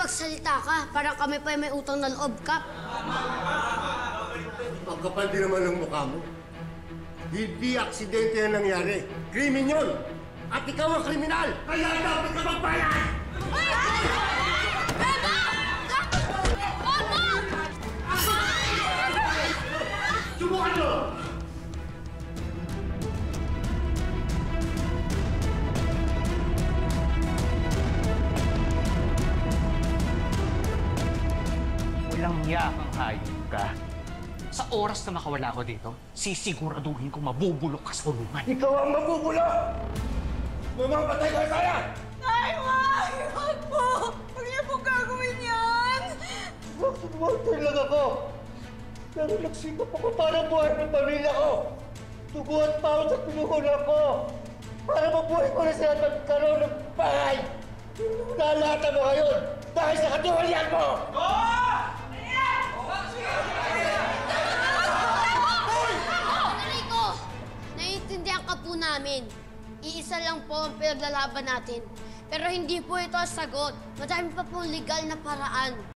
magsalita ka. Parang kami pa may utang na loob, Kap. Ang kapal din naman ng mukha mo. Hindi aksidente yan nangyari. Krimen yun! At ikaw ang kriminal! Kaya dapat ka magbayad! Beba! Mama! Subukan nyo! Walang hiya kang hayop ka. Sa oras na makawala ko dito, sisiguraduhin ko mabubulok ka sa kulungan. Ikaw ang mabubulok! Mamamatay ka kaya! Ay, wag! Wag po! Huwag niyo po gagawin yan! Walter lang ako! Pero nagsikap ako para buhay ng pamilya ko! Dugo at pawad sa pinuhunan ko! Para mabuhay ko na sila magkaroon ng bahay! Nalata mo ngayon dahil sa katiwalian mo! Rico! Naiintindihan ka po namin. Iisa lang po ang pinaglalaban natin. Pero hindi po ito ang sagot. Madami pa pong legal na paraan